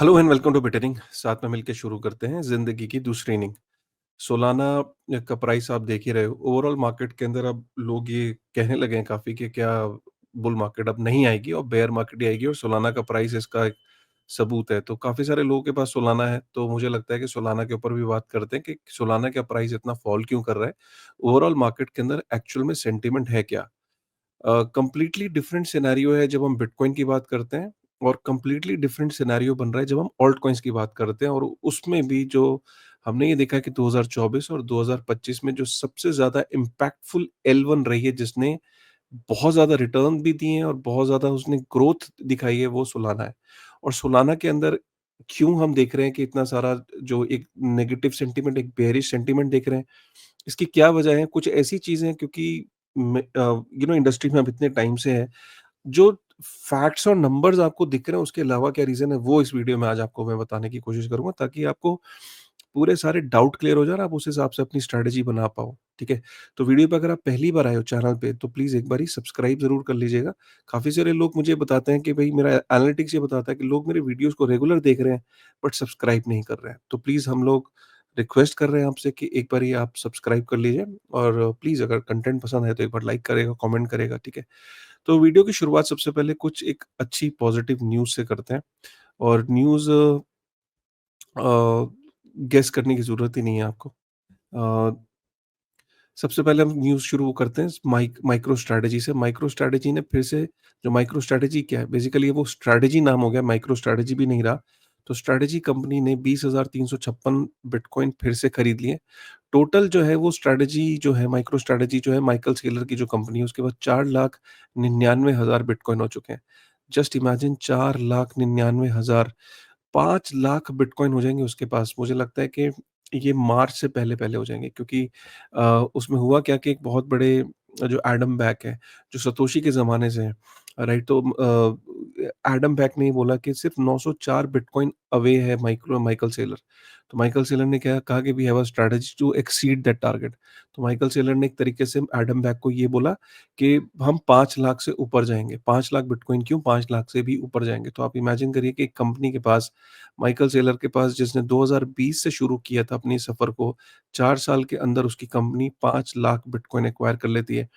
Hello and welcome to bettering. साथ में मिलकर शुरू करते हैं जिंदगी की दूसरी इनिंग। सोलाना का प्राइस आप देख ही रहे हो। ओवरऑल मार्केट के अंदर अब लोग ये कहने लगे हैं काफी कि क्या बुल मार्केट अब नहीं आएगी और बेयर मार्केट ही आएगी, और सोलाना का प्राइस इसका एक सबूत है। तो काफी सारे लोगों के पास सोलाना है, तो मुझे लगता है कि सोलाना के ऊपर भी बात करते हैं कि सोलाना का प्राइस इतना फॉल क्यों कर रहा है। ओवरऑल मार्केट के अंदर एक्चुअल में सेंटीमेंट है क्या। कंप्लीटली डिफरेंट सिनेरियो है जब हम बिटकॉइन की बात करते हैं, और कंप्लीटली डिफरेंट सिनेरियो बन रहा है जब हम ऑल्ट कॉइन्स की बात करते हैं। और उसमें भी जो हमने ये देखा है कि 2024 और 2025 में जो सबसे ज़्यादा इम्पैक्टफुल L1 रही है, जिसने बहुत ज़्यादा रिटर्न भी दिए हैं और बहुत ज़्यादा उसने ग्रोथ दिखाई है, वो सोलाना है। और सोलाना के अंदर क्यों हम देख रहे हैं कि इतना सारा जो एक नेगेटिव सेंटीमेंट, एक बेयरिश सेंटीमेंट देख रहे हैं, इसकी क्या वजह है? कुछ ऐसी चीज़ें हैं, क्योंकि इंडस्ट्री में अब इतने टाइम से है, जो फैक्ट्स और नंबर्स आपको दिख रहे हैं, उसके अलावा क्या रीज़न है, वो इस वीडियो में आज आपको मैं बताने की कोशिश करूँगा, ताकि आपको पूरे सारे डाउट क्लियर हो जाए और आप उस हिसाब से अपनी स्ट्रैटेजी बना पाओ, ठीक है? तो वीडियो पे अगर आप पहली बार आए हो चैनल पे, तो प्लीज़ एक बारी सब्सक्राइब ज़रूर कर लीजिएगा। काफ़ी सारे लोग मुझे बताते हैं कि भई, मेरा एनालिटिक्स ये बताता है कि लोग मेरे वीडियोज़ को रेगुलर देख रहे हैं, बट सब्सक्राइब नहीं कर रहे हैं। तो प्लीज़ हम लोग रिक्वेस्ट कर रहे हैं आपसे कि एक बारी आप सब्सक्राइब कर लीजिए, और प्लीज़ अगर कंटेंट पसंद है तो एक बार लाइक करेगा, कमेंट करेगा, ठीक है? तो वीडियो की शुरुआत सबसे पहले कुछ एक अच्छी पॉजिटिव न्यूज़ से करते हैं। और न्यूज़ गेस करने की ज़रूरत ही नहीं है आपको। अ, सबसे पहले हम न्यूज़ शुरू करते हैं माइक्रो स्ट्रैटेजी से। माइक्रो स्ट्रैटेजी ने फिर से, जो माइक्रो स्ट्रैटेजी क्या है? बेसिकली वो स्ट्रैटेजी नाम हो गया, माइक्रो स्ट्रैटेजी भी नहीं रहा। तो स्ट्रैटेजी कंपनी ने 20,356 बिटकॉइन फिर से खरीद लिए। टोटल जो है वो स्ट्रैटेजी जो है, माइक्रो स्ट्रैटेजी जो है, माइकल सेलर की जो कंपनी है, उसके पास 4,99,000 बिटकॉइन हो चुके हैं। जस्ट इमेजिन, 4,99,000, 5 लाख बिटकॉइन हो जाएँगे उसके पास। मुझे लगता है कि ये मार्च से पहले-पहले हो जाएँगे, क्योंकि अ, उसमें हुआ क्या कि एक बहुत बड़े जो एडम बैक है, जो सतोशी के ज़माने से हैं, राइट? तो एडम बैक ने ये बोला कि सिर्फ़ 904 बिटकॉइन अवे है माइकल सेलर। तो माइकल सेलर ने क्या कहा कि we have a strategy to exceed that target. तो माइकल सेलर ने एक तरीके से एडम बैक को ये बोला कि हम 5 लाख से ऊपर जाएँगे। 5 लाख बिटकॉइन क्यों? 5 लाख से भी ऊपर जाएँगे। तो आप इमेजिन करिए कि एक कंपनी के पास, माइकल सेलर के पास, जिसने 2020 से शुरू किया था अपनी सफ़र को, 4 साल के अंदर उसकी कंपनी 5 लाख बिटकॉइन एक्वायर कर लेती है।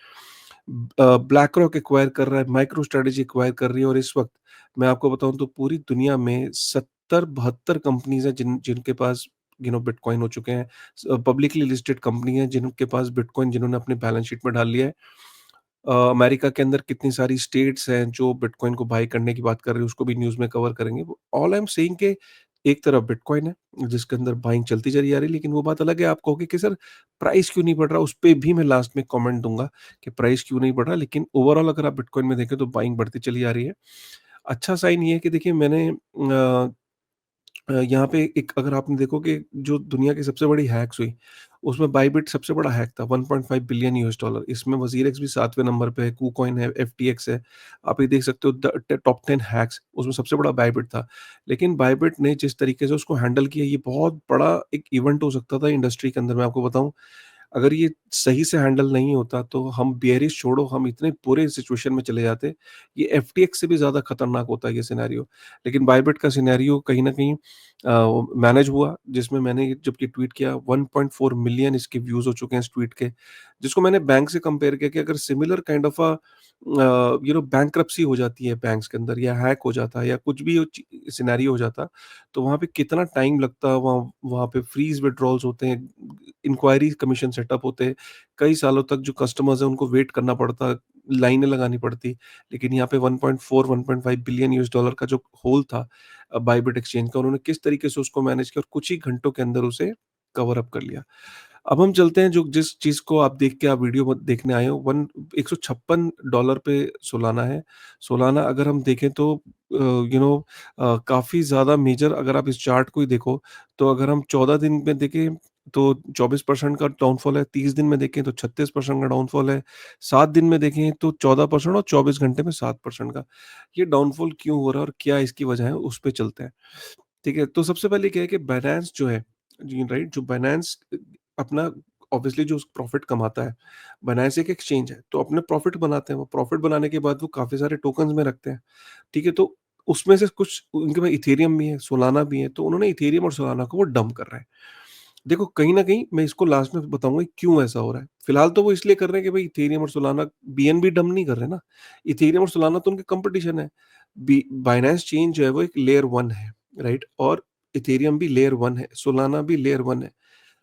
ब्लैक रॉक एक्वायर कर रहा है, माइक्रो स्ट्रैटेजी एक्वायर कर रही है, और इस वक़्त मैं आपको बताऊँ तो पूरी दुनिया में 70-72 कंपनीज़ हैं जिनके पास बिटकॉइन हो चुके हैं। पब्लिकली लिस्टेड कंपनी है जिनके पास बिटकॉइन, जिन्होंने अपने बैलेंस शीट में डाल लिया है। अमेरिका के अंदर कितनी सारी स्टेट्स हैं जो बिटकॉइन को बाय करने की बात कर रही है, उसको भी न्यूज़ में कवर करेंगे। ऑल आई एम सेइंग कि एक तरफ बिटकॉइन है, जिसके अंदर बाइंग चलती चली जा रही है, लेकिन वो बात अलग है, आप कहोगे कि सर प्राइस क्यों नहीं बढ़ रहा? उस पे भी मैं लास्ट में कमेंट दूँगा कि प्राइस क्यों नहीं बढ़ रहा, लेकिन ओवरऑल अगर आप बिटकॉइन में देखें तो बाइंग बढ़ती चली जा रही है। अच्छा साइन ये है कि देखिए, मैंने यहाँ पे एक, अगर आपने देखो कि जो दुनिया की सबसे बड़ी हैक्स हुई, उसमें बायबिट सबसे बड़ा हैक था, 1.5 बिलियन $। इसमें वज़ीर-एक्स भी 7वें नंबर पे है, कूकॉइन है, एफटीएक्स है। आप ये देख सकते हो, टॉप 10 हैक्स, उसमें सबसे बड़ा बायबिट था। लेकिन बायबिट ने जिस तरीके से उसको हैंडल किया, ये बहुत बड़ा एक इवेंट हो सकता था इंडस्ट्री के अंदर, मैं आपको बताऊँ। अगर ये सही से हैंडल नहीं होता, तो हम बेयरिश छोड़ो, हम इतने बुरे सिचुएशन में चले जाते। ये एफटीएक्स से भी ज़्यादा खतरनाक होता है ये सिनेरियो। लेकिन बायबिट का सिनेरियो कहीं न कहीं मैनेज हुआ, जिसमें मैंने जब ये ट्वीट किया, 1.4 मिलियन इसके व्यूज़ हो चुके हैं इस ट्वीट के। जिसको मैंने बैंक से कंपेयर किया कि अगर सिमिलर काइंड ऑफ बैंकरप्सी हो जाती है बैंक्स के अंदर, या हैक हो जाता है, या कुछ भी सिनेरियो हो जाता, तो वहाँ पे कितना टाइम लगता, वहाँ वहाँ पे फ्रीज़ विथड्रॉल्स होते हैं, इंक्वायरी कमीशन सेटअप होते हैं, कई सालों तक जो कस्टमर्स हैं उनको वेट करना पड़ता, लाइनें लगानी पड़ती। लेकिन यहाँ पे 1.4 1.5 बिलियन $, का जो होल था बायबिट एक्सचेंज का, उन्होंने किस तरीके से उसको मैनेज किया और कुछ ही घंटों के अंदर उसे कवर अप कर लिया। अब हम चलते हैं, जो जिस चीज़ को आप देख के आप वीडियो देखने आए हो, वन $156 पे सोलाना है। सोलाना अगर हम देखें तो काफ़ी ज़्यादा मेजर, अगर आप इस चार्ट को ही देखो, तो अगर हम 14 दिन में देखें तो 24% का डाउनफॉल है, 30 दिन में देखें तो 36% का डाउनफॉल है, 7 दिन में देखें तो 14% और 24 घंटे में 7% का। ये डाउनफॉल क्यों हो रहा है और क्या इसकी वजह है, उस पे चलते हैं। ठीक है? तो सबसे पहले क्या है कि बायनांस जो है, जी राइट, जो बायनांस अपना ऑब्वियसली जो प्रॉफिट कमाता है, बायनांस एक एक्सचेंज है, तो अपने प्रॉफिट बनाते हैं, वो प्रॉफिट बनाने के बाद वो काफ़ी सारे टोकन्स में रखते हैं, ठीक है? तो उसमें से कुछ उनके पास इथेरियम भी है, सोलाना भी है, तो उन्होंने इथेरियम और सोलाना को वो डंप कर रहे हैं। देखो कहीं न कहीं मैं इसको लास्ट में बताऊँगा कि क्यों ऐसा हो रहा है। फिलहाल तो वो इसलिए कर रहे हैं कि भाई इथेरियम और सोलाना बीएनबी डंप नहीं कर रहे ना। इथेरियम और सोलाना तो उनके कॉम्पिटिशन है। बी बाइनेंस चेन जो है वो एक लेयर 1 है, राइट? और इथेरियम भी लेयर 1 है, सोलाना भी लेयर 1 है।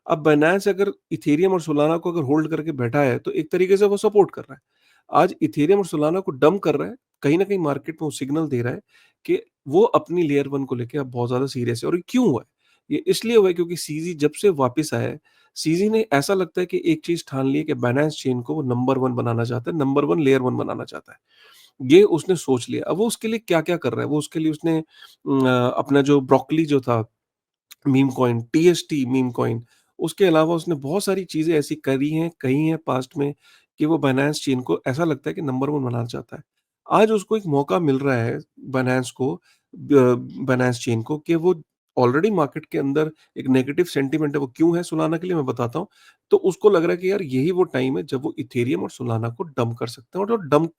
अब बाइनेंस अगर इथेरियम और सोलाना को अगर होल्ड करके बैठा है, तो एक तरीके से वो सपोर्ट कर रहा है। आज इथेरियम और सोलाना को डंप कर रहा है, कहीं न कहीं मार्केट में वो सिग्नल दे रहा है कि वो अपनी लेयर 1 को लेके अब बहुत ज़्यादा सीरियस है और ये क्यों हुआ है? ये इसलिए हुआ है क्योंकि सीज़ी जब से वापस आया है, सीज़ी ने ऐसा लगता है कि एक चीज़ ठान ली है कि बाइनेंस चेन को वो नंबर 1 बनाना चाहता है, नंबर 1 लेयर 1 बनाना चाहता है। ये उसने सोच लिया। अब वो उसके लिए क्या-क्या कर रहा है? वो उसके लिए उसने अपना जो ब्रोकोली जो था meme coin, TST meme coin, उसके अलावा उसने बहुत सारी चीज़ें ऐसी कही हैं पास्ट में कि वो बाइनेंस चेन को ऐसा लगता है कि नंबर 1 बनाना चाहता है। आज उसको एक मौका मिल रहा है बाइनेंस को बाइनेंस चेन को कि वो ऑलरेडी मार्केट के अंदर एक नेगेटिव सेंटीमेंट है, वो क्यों है सोलाना के लिए मैं बताता हूँ। तो उसको लग रहा है कि यार यही वो टाइम है जब वो इथेरियम और सोलाना को डंप कर सकते हैं और जो डंप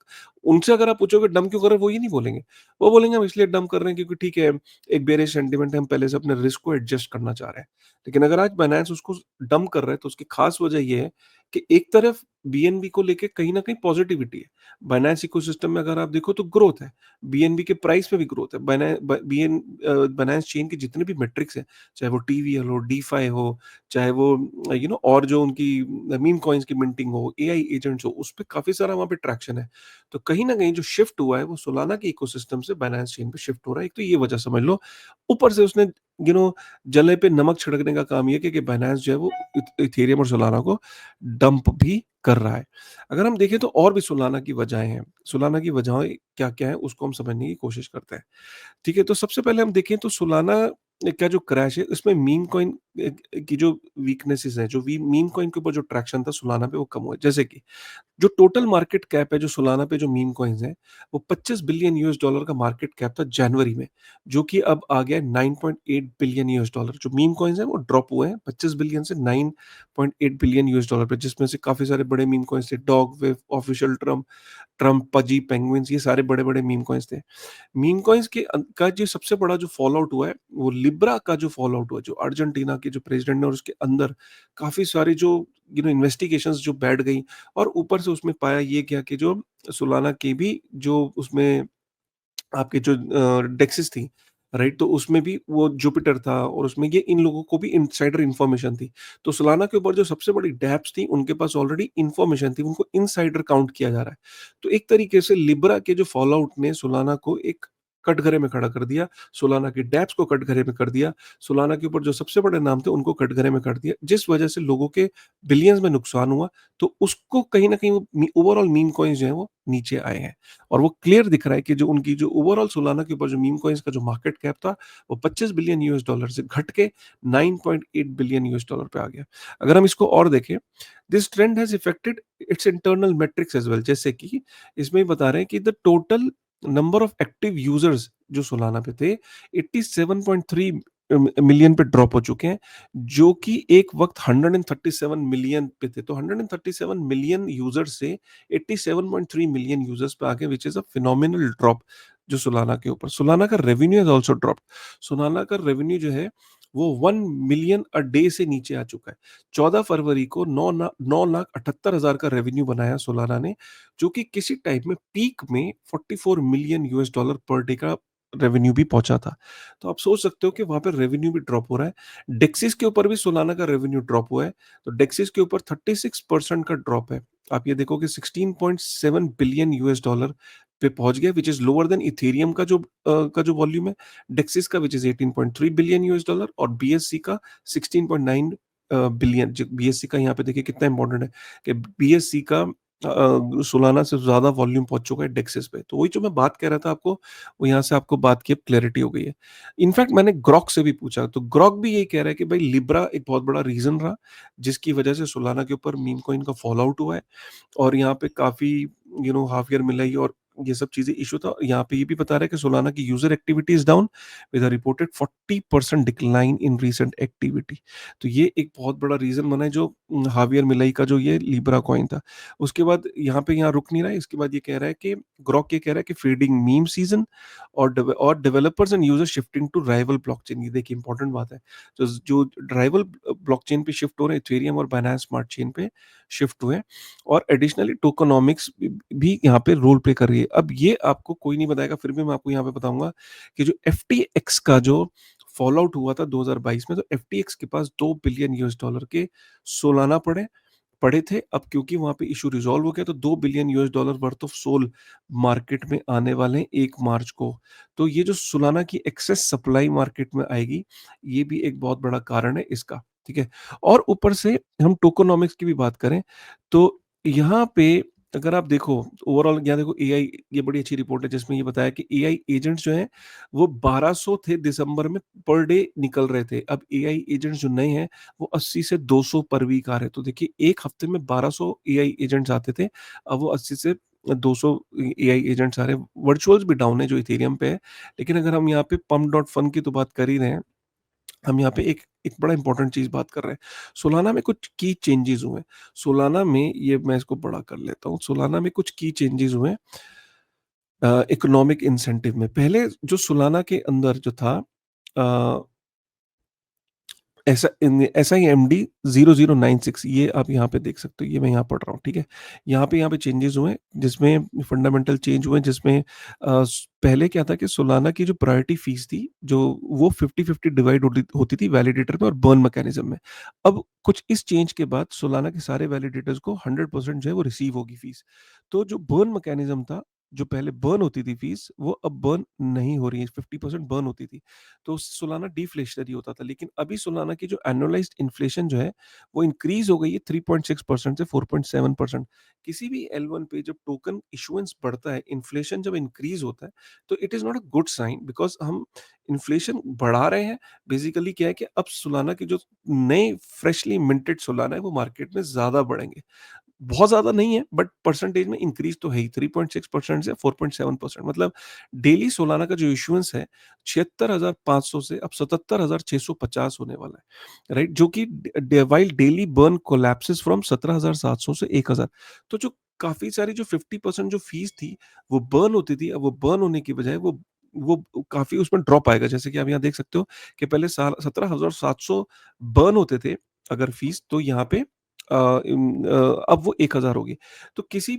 उनसे अगर आप पूछोगे डंप क्यों कर रहे हो? वो ये नहीं बोलेंगे। वो बोलेंगे हम इसलिए डंप कर रहे हैं क्योंकि ठीक है एक बेयरिश सेंटीमेंट है, हम पहले से अपने रिस्क को एडजस्ट करना चाह रहे हैं। लेकिन अगर आज बायनेंस उसको डंप कर रहा है, तो उसकी खास वजह ये है कि एक तरफ बीएनबी को लेके कहीं न कहीं पॉजिटिविटी है। बायनेंस इकोसिस्टम में अगर आप देखो तो ग्रोथ है, बीएनबी के प्राइस में भी ग्रोथ है। बायनेंस चेन के जितने भी मेट्रिक्स हैं, चाहे वो टीवीएल हो, डीफाई हो, चाहे वो और जो उनकी मीम कॉइन्स की मिंटिंग हो, एआई एजेंट्स हो, उसपे काफ़ी सारा वहाँ पे ट्रैक्शन है। तो कहीं न कहीं जो शिफ्ट हुआ है, वो सोलाना के इकोसिस्टम से बायनेंस चेन पे शिफ्ट हो रहा है। एक तो ये वजह समझ लो। ऊपर से उसने जले पे नमक छिड़कने का काम ये किया कि बायनेंस जो है वो इथेरियम और सोलाना को डंप भी कर रहा है। अगर हम देखें तो और भी सोलाना की वजहें हैं। सोलाना की वजहें क्या-क्या हैं उसको हम समझने की कोशिश करते हैं। ठीक है, तो सबसे पहले हम देखें तो सोलाना का जो क्रैश है इसमें मीम कॉइन की जो वीकनेसेस हैं, जो वी मीम कॉइन के ऊपर जो ट्रैक्शन था सोलाना पे वो कम हुआ है। जैसे कि जो टोटल मार्केट कैप है जो सोलाना पे जो मीम कॉइन्स हैं, वो 25 बिलियन यूएस डॉलर का मार्केट कैप था जनवरी में, जो कि अब आ गया है 9.8 बिलियन यूएस डॉलर। जो मीम कॉइन्स हैं वो ड्रॉप हुए हैं 25 बिलियन से 9.8 बिलियन यूएस डॉलर पे, जिसमें से काफ़ी सारे बड़े मीम कॉइन्स थे, dog wave, official Trump, Trump, Pudgy, penguins, ये सारे बड़े-बड़े मीम कॉइन्स थे। मीम कॉइन्स के का जो सबसे बड़ा जो फॉल-आउट हुआ है, वो लिब्रा का जो फॉल-आउट हुआ है, जो अर्जेंटीना के जो प्रेज़िडेंट ने और उसके अंदर काफ़ी सारी जो इन्वेस्टिगेशंस जो बैठ गई और ऊपर से उसमें पाया ये गया कि जो सोलाना की भी जो उसमें आपके जो डेक्सिस थी, राइट? तो उसमें भी वो जुपिटर था और उसमें ये इन लोगों को भी इनसाइडर इन्फॉर्मेशन थी। तो सोलाना के ऊपर जो सबसे बड़ी डेब्ट्स थी, उनके पास ऑलरेडी इन्फॉर्मेशन थी, उनको इनसाइडर काउंट किया जा रहा है। तो एक तरीके से लिब्रा के जो फॉल-आउट ने सोलाना को एक कटघरे में खड़ा कर दिया, सोलाना की डेब्ट्स को कटघरे में कर दिया, सोलाना के ऊपर जो सबसे बड़े नाम थे, उनको कटघरे में कर दिया, जिस वजह से लोगों के बिलियंस में नुकसान हुआ। तो उसको कहीं न कहीं वो ओवरऑल मीम कॉइन्स जो हैं, वो नीचे आए हैं। और वो क्लियर दिख रहा है कि जो उनकी जो ओवरऑल सोलाना के ऊपर जो मीम कॉइन्स का जो मार्केट कैप था, वो 25 बिलियन यूएस डॉलर से घट के 9.8 बिलियन यूएस डॉलर पे आ गया। अगर हम इसको और देखें, this trend has affected it's internal matrix as well, जैसे कि इसमें ही बता रहे हैं कि the total number of active users जो सोलाना पे थे, 87.3 मिलियन पे ड्रॉप हो चुके हैं, जो कि एक वक़्त 137 मिलियन पे थे। तो 137 मिलियन यूजर्स से 87.3 मिलियन यूजर्स पे आ गए, which is a phenomenal drop जो सोलाना के ऊपर। सोलाना का revenue has also dropped. Solana का रेवेन्यू जो है वो 1 मिलियन अ डे से नीचे आ चुका है। 14 फरवरी को 9,78,000 का रेवेन्यू बनाया सोलाना ने, जो कि किसी टाइम में पीक में 44 million US dollar per day का रेवेन्यू भी पहुंचा था। तो आप सोच सकते हो कि वहाँ पे रेवेन्यू भी ड्रॉप हो रहा है। डेक्सिस के ऊपर भी सोलाना का रेवेन्यू ड्रॉप हुआ है। तो डेक्सिस के ऊपर 36% का ड्रॉप है। आप ये देखो कि 16.7 बिलियन यूएस डॉलर पे पहुंच गया, which is lower than Ethereum का जो वॉल्यूम है, डेक्सिस का which is 18.3 billion US dollar और बीएससी का 16.9 बिलियन। बीएससी का यहाँ पे देखिए कितना इंपॉर्टेंट है कि बीएससी का सोलाना से ज़्यादा वॉल्यूम पहुंच चुका है डेक्सिस पे। तो वही जो मैं बात कह रहा था आपको, वो यहाँ से आपको बात की अब क्लैरिटी हो गई है। इनफैक्ट मैंने ग्रॉक से भी पूछा, तो ग्रॉक भी यही कह रहा है कि भाई लिब्रा एक बहुत बड़ा रीज़न रहा, जिसकी वजह से सोलाना के ऊपर मीम कॉइन का फॉल आउट हुआ है और यहाँ पे काफ़ी हाफ ईयर मिलाई और ये सब चीज़ें इश्यू था। यहाँ पे ये भी बता रहा है कि सोलाना की user activity is down with a reported 40% decline in recent activity. तो ये एक बहुत बड़ा रीज़न बना है जो हावियर मिलाई का जो ये लिब्रा कॉइन था। उसके बाद यहाँ रुक नहीं रहा है, इसके बाद ये कह रहा है कि ग्रॉक ये कह रहा है कि फेडिंग मीम सीज़न और developers and users shifting to rival blockchain. ये देखिए इंपॉर्टेंट बात है। तो जो राइवल ब्लॉकचेन पे शिफ्ट हो रहे हैं, इथेरियम और बाइनेंस स्मार्ट चेन पे शिफ्ट हुए हैं और एडिशनली टोकेनोमिक्स भी यहाँ पे रोल प्ले कर रही है। अब ये आपको कोई नहीं बताएगा, फिर भी मैं आपको यहाँ पे बताऊंगा कि जो एफटीएक्स का जो फॉल आउट हुआ था 2022 में, तो एफटीएक्स के पास $2 बिलियन के सोलाना पड़े थे। अब क्योंकि वहां पे इशू रिजॉल्व हो गया तो $2 billion worth of Sol market में आने वाले हैं 1 मार्च को। तो ये जो सोलाना की एक्सेस सप्लाई मार्केट में आएगी, ये भी एक बहुत बड़ा कारण है इसका। ठीक है। और ऊपर से हम टोकोनॉमिक्स की भी बात करें तो यहाँ पे अगर आप देखो ओवरऑल, यहाँ देखो एआई, ये बड़ी अच्छी रिपोर्ट है जिसमें ये बताया कि एआई एजेंट्स जो हैं वो 1200 थे दिसंबर में, पर डे निकल रहे थे। अब एआई एजेंट्स जो नए हैं वो 80 से 200 पर वीक आ रहे हैं। तो देखिए एक हफ्ते में 1200 एआई एजेंट्स आते थे, अब वो 80 से 200 एआई एजेंट्स आ रहे हैं। वर्चुअल्स भी डाउन है जो इथेरियम पे है। लेकिन अगर हम यहाँ पे पम्प डॉट फन की तो बात कर ही रहे हैं, हम यहाँ पे एक एक बड़ा इंपॉर्टेंट चीज बात कर रहे हैं। सोलाना में कुछ की चेंजेस हुए हैं। सोलाना में, ये मैं इसको बड़ा कर लेता हूँ, सोलाना में कुछ की चेंजेस हुए हैं इकोनॉमिक इंसेंटिव में। पहले जो सोलाना के अंदर जो था, ऐसा ही एमडी 0096, ये आप यहाँ पे देख सकते हो, ये मैं यहाँ पढ़ रहा हूँ। ठीक है। यहाँ पे चेंजेस हुए हैं, जिसमें फंडामेंटल चेंज हुए हैं, जिसमें पहले क्या था कि सोलाना की जो प्रायोरिटी फीस थी, जो वो 50-50 डिवाइड होती थी वैलिडेटर में और बर्न मैकेनिज्म में। अब कुछ इस चेंज के बाद सोलाना के सारे वैलिडेटर्स को 100% जो है वो रिसीव होगी फीस। तो जो बर्न मैकेनिज्म था, जो पहले बर्न होती थी फीस, वो अब बर्न नहीं हो रही है, 50% बर्न होती थी। तो सोलाना डिफ्लेशनरी होता था। लेकिन अभी सोलाना की जो एनुअलाइज्ड इन्फ्लेशन जो है वो इंक्रीज हो गई है 3.6% से 4.7%। किसी भी L1 पे जब टोकन इशुएंस बढ़ता है, इन्फ्लेशन जब इंक्रीज होता है, तो it is not a good sign, because हम इन्फ्लेशन बढ़ा रहे हैं। बेसिकली क्या है कि अब सोलाना के जो नए फ्रेशली मिंटेड सोलाना है वो मार्केट में ज्यादा बढ़ेंगे। बहुत ज़्यादा नहीं है, बट परसेंटेज में इंक्रीज तो है ही, 3.6% से 4.7%। मतलब डेली सोलाना का जो इश्यूएंस है 76,500 से अब 77,650 होने वाला है, राइट? जो कि while daily burn collapses from 17,700 से 1,000। तो जो काफी सारी जो 50% जो फीस थी वो बर्न होती थी, अब वो बर्न होने की बजाय वो काफी उसमें ड्रॉप आएगा। जैसे कि आप यहाँ देख सकते हो कि पहले साल 17,700 बर्न होते थे अगर फीस, तो यहाँ पे अब वो 1,000 होगी। तो किसी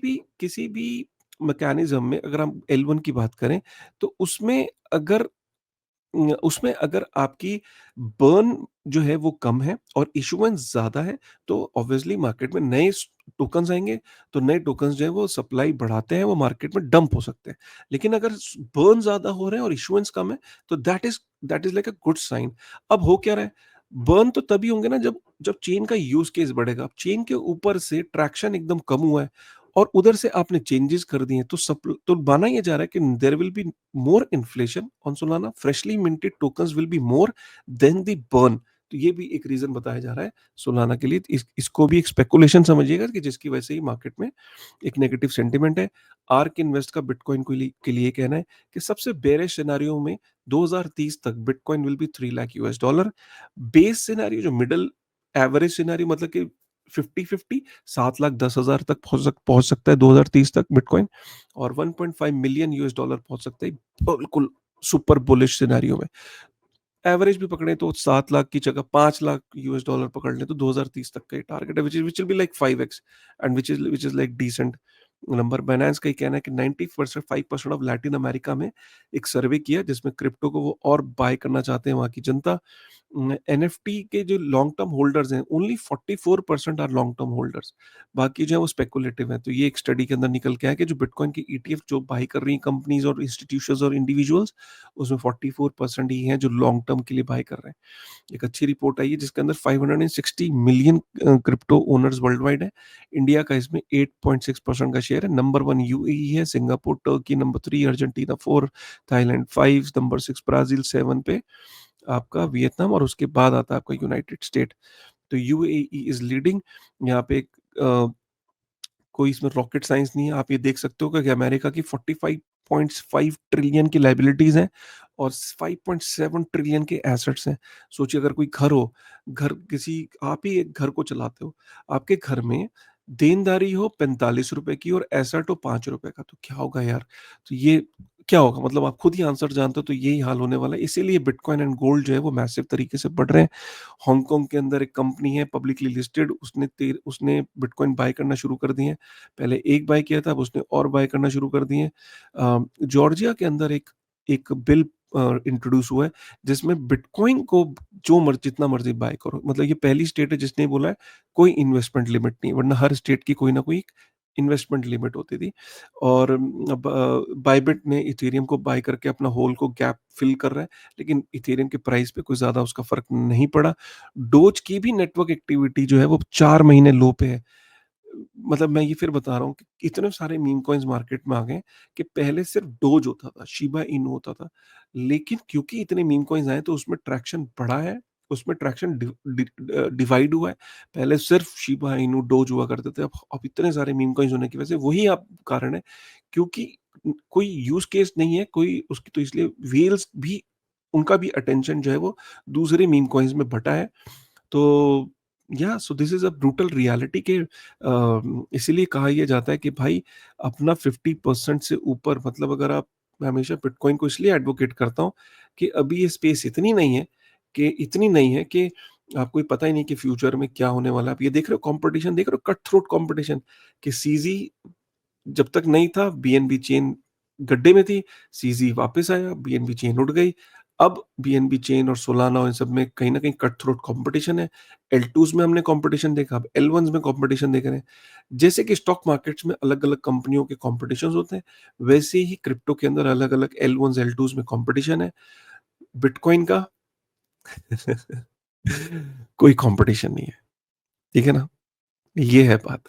भी मैकेनिज्म में अगर हम L1 की बात करें, तो उसमें अगर आपकी बर्न जो है वो कम है और इशुएंस ज़्यादा है, तो ऑब्वियसली मार्केट में नए टोकन्स आएँगे, तो नए टोकन्स जो है वो सप्लाई बढ़ाते हैं, वो मार्केट में डंप हो सकते हैं। लेकिन अगर बर्न ज़्यादा हो रहे हैं और इशुएंस कम है, तो that is like a good sign. अब हो क्या रहा है? बर्न तो तभी होंगे ना जब जब चेन का यूज़ केस बढ़ेगा। अब चेन के ऊपर से ट्रैक्शन एकदम कम हुआ है और उधर से आपने चेंजेस कर दिए हैं, तो माना ये जा रहा है कि there will be more inflation on Solana, freshly minted tokens will be more than the burn। तो ये भी एक रीजन बताया जा रहा है सोलाना के लिए। इसको भी एक स्पेकुलेशन समझिएगा कि जिसकी वजह से ही मार्केट में एक नेगेटिव सेंटिमेंट है। आर्क इन्वेस्ट का बिटकॉइन के लिए कहना है कि सबसे बेरिश सिनेरियो में 2030 तक bitcoin will be 3 lakh US dollar. Base scenario, जो मिडल एवरेज सिनेरियो, मतलब कि 50-50, 7,10,000 तक पहुंच सकता है 2030 तक बिटकॉइन, और 1.5 मिलियन US डॉलर पहुंच सकते हैं बिल्कुल सुपर बुलिश सिनेरियो में। एवरेज भी पकड़े तो 7 लाख की जगह 5 लाख US डॉलर पकड़ ले तो 2030 तक का टारगेट है, which will be like 5x, and which is like decent number. Binance का ही कहना है कि 95% ऑफ लैटिन अमेरिका में एक सर्वे किया जिसमें क्रिप्टो को वो और बाय करना चाहते हैं वहां की जनता। एनएफटी के जो लॉन्ग टर्म होल्डर्स हैं, only 44% are long term holders, बाकी जो है वो स्पेकुलेटिव है। तो ये एक स्टडी के अंदर निकल के आया कि जो बिटकॉइन की ईटीएफ जो बाई कर रही हैं कंपनीज और इंस्टीट्यूशंस और इंडिविजुअल्स, उसमें 44% ही हैं जो लॉन्ग टर्म के लिए बाय कर रहे हैं। एक अच्छी रिपोर्ट आई है जिसके अंदर 560 million crypto owners world wide है। इंडिया का इसमें 8.6% का शेयर है। नंबर 1 यूएई है, Singapore, Turkey number 3, Argentina 4, Thailand 5, number 6 Brazil 7 पे आपका वियतनाम, और उसके बाद आता है आपका यूनाइटेड स्टेट। तो यूएई इज लीडिंग। यहाँ पे एक कोई इसमें रॉकेट साइंस नहीं है। आप ये देख सकते हो कि अमेरिका की 45.5 ट्रिलियन की लायबिलिटीज़ हैं और 5.7 ट्रिलियन के एसेट्स हैं। सोचिए अगर कोई घर हो, घर किसी आप ही एक घर को चलाते हो, आपके घर में देनदारी हो ₹45 की और एसेट हो ₹5 का, तो क्या होगा यार? तो ये क्या होगा? मतलब आप खुद ही आंसर जानते हो, तो यही हाल होने वाला है। इसीलिए बिटकॉइन एंड गोल्ड जो है वो मैसिव तरीके से बढ़ रहे हैं। हांगकांग के अंदर एक कंपनी है पब्लिकली लिस्टेड, उसने बिटकॉइन बाय करना शुरू कर दिए हैं। पहले एक बाय किया था, अब उसने और बाय करना शुरू कर दिए हैं। जॉर्जिया के अंदर एक एक बिल इंट्रोड्यूस हुआ है जिसमें बिटकॉइन को जो जितना मर्जी बाय करो। मतलब ये पहली स्टेट है जिसने बोला है कोई इन्वेस्टमेंट लिमिट नहीं, वरना हर स्टेट की कोई ना कोई इन्वेस्टमेंट लिमिट होती थी। और अब बायबिट ने इथेरियम को बाय करके अपना होल को गैप फिल कर रहा है, लेकिन इथेरियम के प्राइस पे कोई ज़्यादा उसका फ़र्क नहीं पड़ा। डोज की भी नेटवर्क एक्टिविटी जो है वो 4 महीने लो पे है। मतलब मैं ये फिर बता रहा हूँ कि इतने सारे मीम कॉइन्स मार्केट में आ गए कि पहले सिर्फ डोज होता था, शिबा इनू होता था। लेकिन क्योंकि इतने मीम कॉइन्स आए तो उसमें ट्रैक्शन बढ़ा है, उसमें ट्रैक्शन डिवाइड हुआ है। पहले सिर्फ शिबा इनू, डोज हुआ करते थे, अब इतने सारे मीम कॉइन्स होने की वजह से वही आप कारण है क्योंकि कोई यूज़ केस नहीं है, कोई उसकी तो इसलिए व्हेल्स भी उनका भी अटेंशन जो है वो दूसरे मीम कॉइन्स में बँटा है। तो या so this is a brutal reality कि इसीलिए कहा यह जाता है कि भाई अपना 50% से ऊपर, मतलब अगर आप, मैं हमेशा बिटकॉइन को इसलिए एडवोकेट करता हूँ कि अभी ये स्पेस इतनी नहीं है कि आपको ये पता ही नहीं कि फ्यूचर में क्या होने वाला है। आप ये देख रहे हो, कॉम्पिटिशन देख रहे हो, कट थ्रोट कॉम्पिटिशन, कि सीज़ी जब तक नहीं था, बीएनबी चेन गड्ढे में थी, सीज़ी वापस आया, बीएनबी चेन उठ गई। अब बीएनबी चेन और सोलाना और इन सब में कहीं न कहीं कट थ्रोट कॉम्पिटिशन है। L2s में हमने कॉम्पिटिशन देखा, अब L1s में कॉम्पिटिशन देख रहे हैं। जैसे कि स्टॉक मार्केट्स में अलग-अलग कंपनियों के कॉम्पिटिशन्स होते हैं, वैसे ही क्रिप्टो के अंदर अलग-अलग L1s, L2s में कॉम्पिटिशन है। बिटकॉइन का कोई कॉम्पिटिशन नहीं है, ठीक है ना? ये है बात।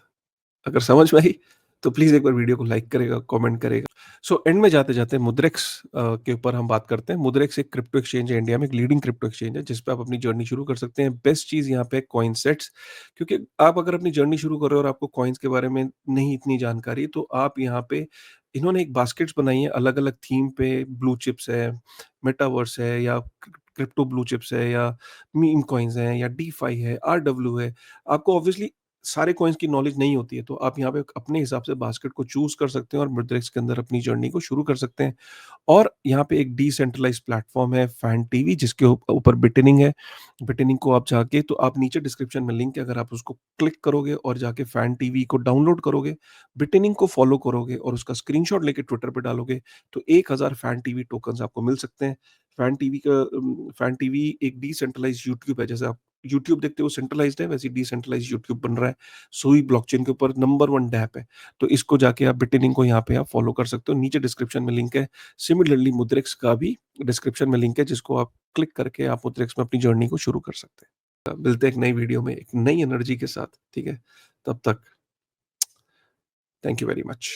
अगर समझ में आई तो प्लीज़ एक बार वीडियो को लाइक करेगा, कमेंट करेगा। सो एंड में जाते-जाते मुद्रेक्स के ऊपर हम बात करते हैं। मुद्रेक्स एक क्रिप्टो एक्सचेंज है, इंडिया में एक लीडिंग क्रिप्टो एक्सचेंज है, जिस पे आप अपनी जर्नी शुरू कर सकते हैं। बेस्ट चीज़ यहाँ पे कॉइनसेट्स, क्योंकि आप अगर अपनी जर्नी शुरू कर रहे हो और आपको कॉइन्स के बारे में नहीं इतनी जानकारी, तो आप यहाँ पे, इन्होंने एक बास्केट्स बनाई है अलग-अलग थीम पे, ब्लू चिप्स है, मेटावर्स है, या क्रिप्टो ब्लू चिप्स है, या मीम कॉइन्स हैं, या डीफाई है, आरडब्ल्यू है। आपको ऑब्वियसली सारे कॉइन्स की नॉलेज नहीं होती है, तो आप यहाँ पे अपने हिसाब से बास्केट को चूज़ कर सकते हैं और मुद्रेक्स के अंदर अपनी जर्नी को शुरू कर सकते हैं। और यहाँ पे एक डिसेंट्रलाइज़्ड प्लेटफ़ॉर्म है फैन टीवी, जिसके ऊपर बिटनिंग है। बिटनिंग को आप जाके, तो आप नीचे डिस्क्रिप्शन में लिंक है, अगर आप उसको क्लिक करोगे और जाके फैन टीवी को डाउनलोड करोगे, बिटनिंग को फ़ॉलो करोगे और उसका स्क्रीनशॉट लेके ट्विटर पे डालोगे, तो 1000 फैन टीवी टोकन्स आपको मिल सकते हैं। फैन टीवी एक डिसेंट्रलाइज़्ड यूट्यूब है, जैसे आप यूट्यूब देखते हो सेंट्रलाइज़्ड है, वैसे ही डिसेंट्रलाइज़्ड यूट्यूब बन रहा है। सोई ब्लॉकचेन के ऊपर नंबर 1 डैप है। तो इसको जाके आप बिटनिंग को यहाँ पे आप फ़ॉलो कर सकते हो। नीचे डिस्क्रिप्शन में लिंक है। सिमिलरली मुद्रेक्स का भी डिस्क्रिप्शन में लिंक है, जिसको आप क्लिक करके आप मुद्रेक्स में अपनी जर्नी को शुरू कर सकते हैं। मिलते हैं एक नई वीडियो में, एक नई एनर्जी के साथ, ठीक है? तब तक थैंक यू वेरी मच।